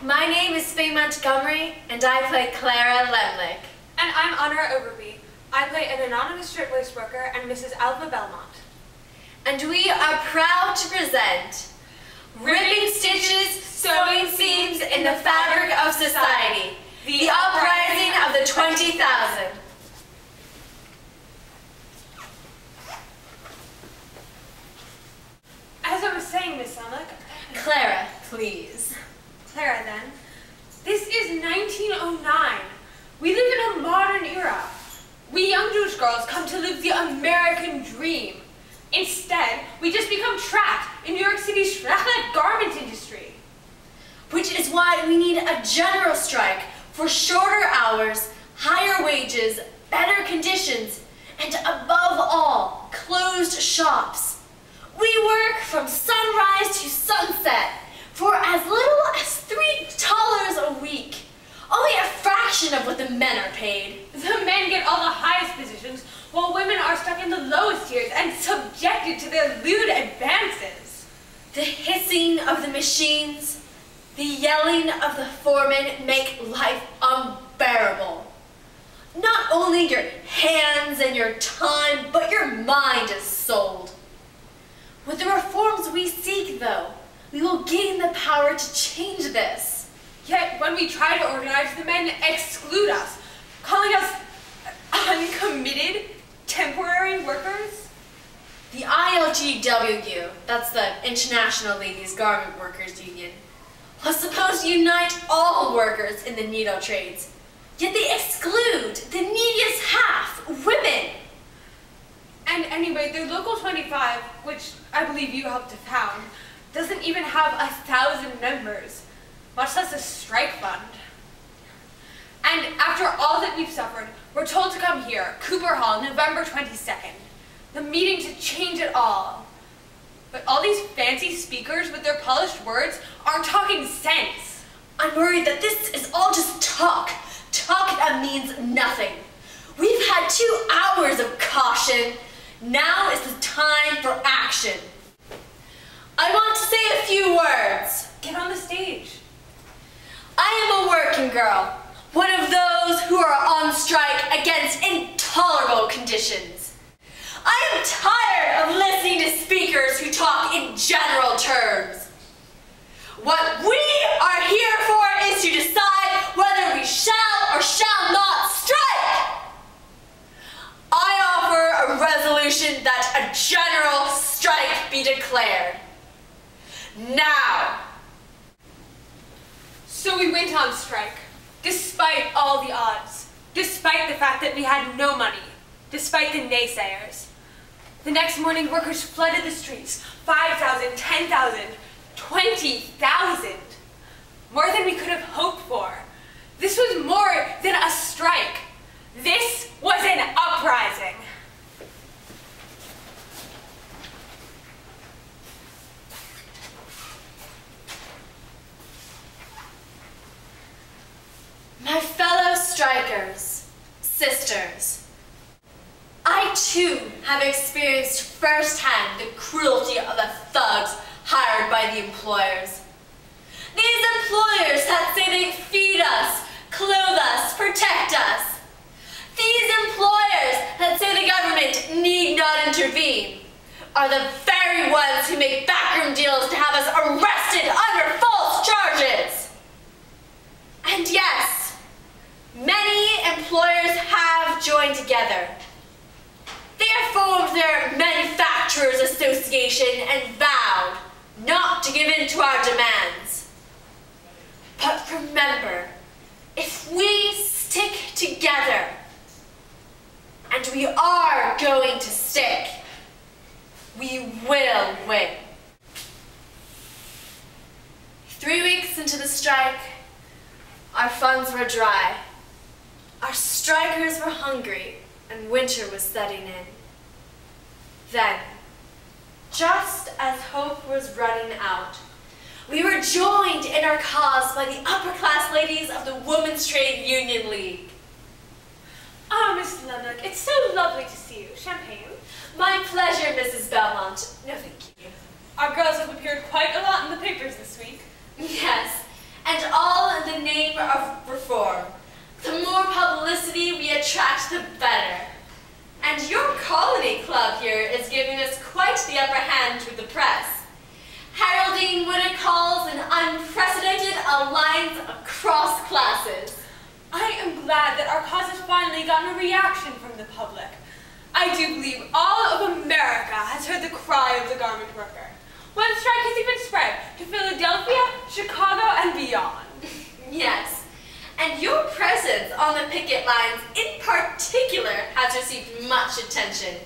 my name is Faye Montgomery, and I play Clara Lemlich. And I'm Honora Overby. I play an anonymous shirtwaist worker and Mrs. Alva Belmont. And we are proud to present Ripping Stitches, Sewing Seams in the Fabric of Society, the Uprising of the 20,000. As I was saying, Miss Lemlich. Clara, please. Clara, then. This is 1909. We live in a modern era. We young Jewish girls come to live the American dream. Instead, we just become trapped in New York City's shredded garment industry. Which is why we need a general strike for shorter hours, higher wages, better conditions, and above all, closed shops. We work from sunrise to sunset for as little as $3 a week. Only a fraction of what the men are paid. The men get all the highest positions, while women are stuck in the lowest tiers and subjected to their lewd advances. The hissing of the machines, the yelling of the foremen make life unbearable. Not only your hands and your time, but your mind is sold. With the reforms we seek, though, we will gain the power to change this. Yet, when we try to organize, the men exclude us, calling us uncommitted, temporary workers. The ILGWU, that's the International Ladies Garment Workers Union, was supposed to unite all workers in the needle trades, yet they exclude the neediest half, women. And anyway, their Local 25, which I believe you helped to found, doesn't even have 1,000 members, much less a strike fund. And after all that we've suffered, we're told to come here, Cooper Hall, November 22nd, the meeting to change it all. But all these fancy speakers with their polished words aren't talking sense. I'm worried that this is all just talk. Talk that means nothing. We've had 2 hours of caution. Now is the time for action. I want to say a few words. Get on the stage. I am a working girl, one of those who are on strike against intolerable conditions. I am tired of listening to speakers who talk in general terms. What we are here for is to decide whether we shall or shall not strike. I offer a resolution that a general strike be declared. Now. So we went on strike, despite all the odds, despite the fact that we had no money, despite the naysayers. The next morning, workers flooded the streets, 5,000, 10,000, 20,000. More than we could have hoped for. This was more than a strike. This was an uprising. My fellow strikers, sisters, I too have experienced firsthand the cruelty of the thugs hired by the employers. These employers that say they feed us, clothe us, protect us. These employers that say the government need not intervene are the very ones who make backroom deals to have us arrested under false charges. And yes, many employers have joined together. They have formed their Manufacturers Association and vowed not to give in to our demands. But remember, if we stick together, and we are going to stick, we will win. 3 weeks into the strike, our funds were dry. Our strikers were hungry, and winter was setting in. Then, just as hope was running out, we were joined in our cause by the upper-class ladies of the Women's Trade Union League. Oh, Miss Lemlich, it's so lovely to see you. Champagne? My pleasure, Mrs. Belmont. No, thank you. Our girls have appeared quite a lot in the papers this week. Yes, and all quite the upper hand with the press, heralding what it calls an unprecedented alliance across classes. I am glad that our cause has finally gotten a reaction from the public. I do believe all of America has heard the cry of the garment worker. One strike has even spread to Philadelphia, Chicago, and beyond. Yes, and your presence on the picket lines in particular has received much attention,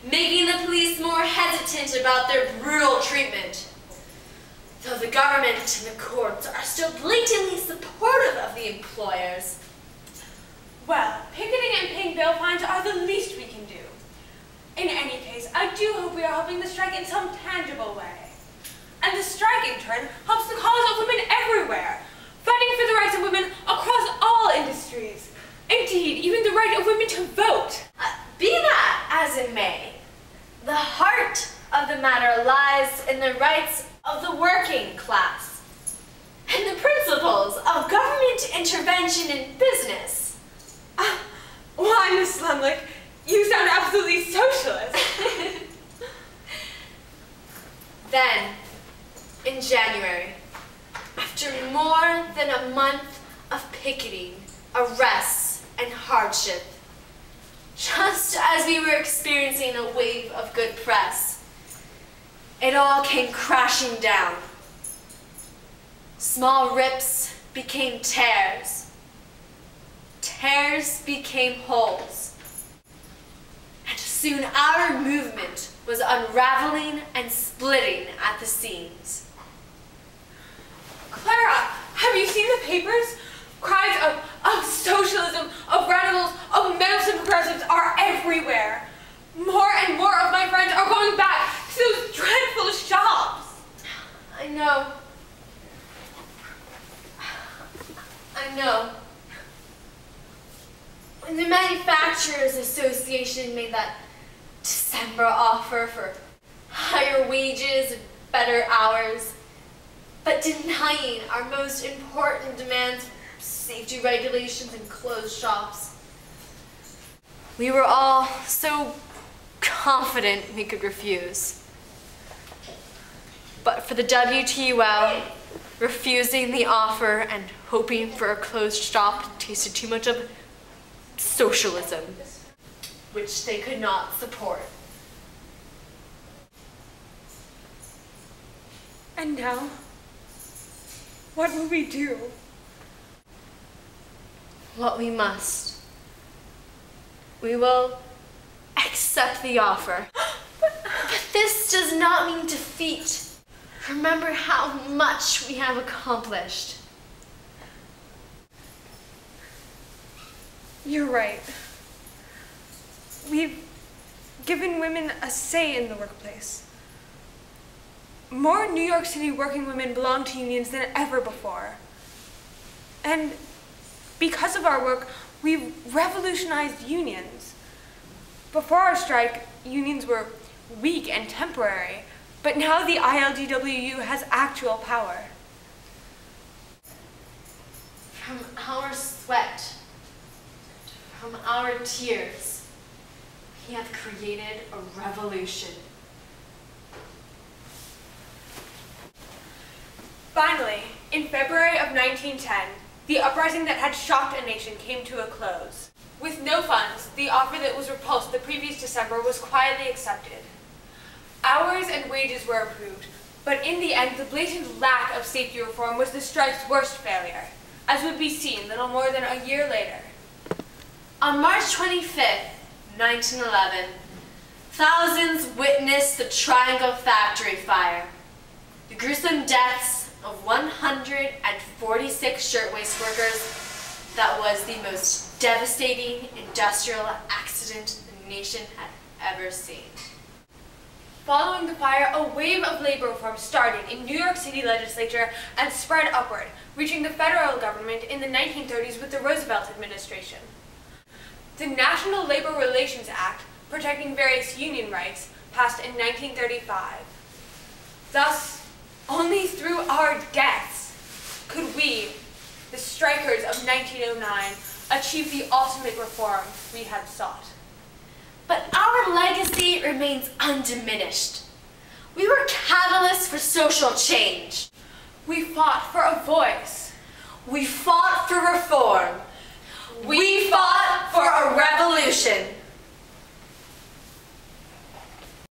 making the police more hesitant about their brutal treatment. Though the government and the courts are still blatantly supportive of the employers. Well, picketing and paying bail fines are the least we can do. In any case, I do hope we are helping the strike in some tangible way. And the strike, in turn, helps the cause of women everywhere, fighting for the rights of women across all industries. Indeed, even the right of women to vote. Be that as it may, the heart of the matter lies in the rights of the working class and the principles of government intervention in business. Why, Miss Lemlich, you sound absolutely socialist. Then, in January, after more than a month of picketing, arrests, and hardship, just as we were experiencing a wave of good press, it all came crashing down. Small rips became tears. Tears became holes. And soon our movement was unraveling and splitting at the seams. Clara, have you seen the papers? Cries of socialism, of radicals, of meddlesome progressives are everywhere. More and more of my friends are going back to those dreadful shops. I know. I know. When the Manufacturers Association made that December offer for higher wages and better hours, but denying our most important demands, safety regulations and closed shops, we were all so confident we could refuse. But for the WTUL, refusing the offer and hoping for a closed shop tasted too much of socialism, which they could not support. And now, what will we do? What we must. We will accept the offer. But this does not mean defeat. Remember how much we have accomplished. You're right. We've given women a say in the workplace. More New York City working women belong to unions than ever before. And because of our work, we've revolutionized unions. Before our strike, unions were weak and temporary, but now the ILDWU has actual power. From our sweat, from our tears, we have created a revolution. Finally, in February of 1910, the uprising that had shocked a nation came to a close. With no funds, the offer that was repulsed the previous December was quietly accepted. Hours and wages were approved, but in the end, the blatant lack of safety reform was the strike's worst failure, as would be seen little more than a year later. On March 25th, 1911, thousands witnessed the Triangle Factory fire. The gruesome deaths of 146 shirtwaist workers that was the most devastating industrial accident the nation had ever seen. Following the fire, a wave of labor reform started in New York City legislature and spread upward, reaching the federal government in the 1930s with the Roosevelt administration. The National Labor Relations Act, protecting various union rights, passed in 1935. Thus, only through our deaths could we, the strikers of 1909, achieve the ultimate reform we had sought. but our legacy remains undiminished. We were catalysts for social change. We fought for a voice. We fought for reform. We fought for a revolution.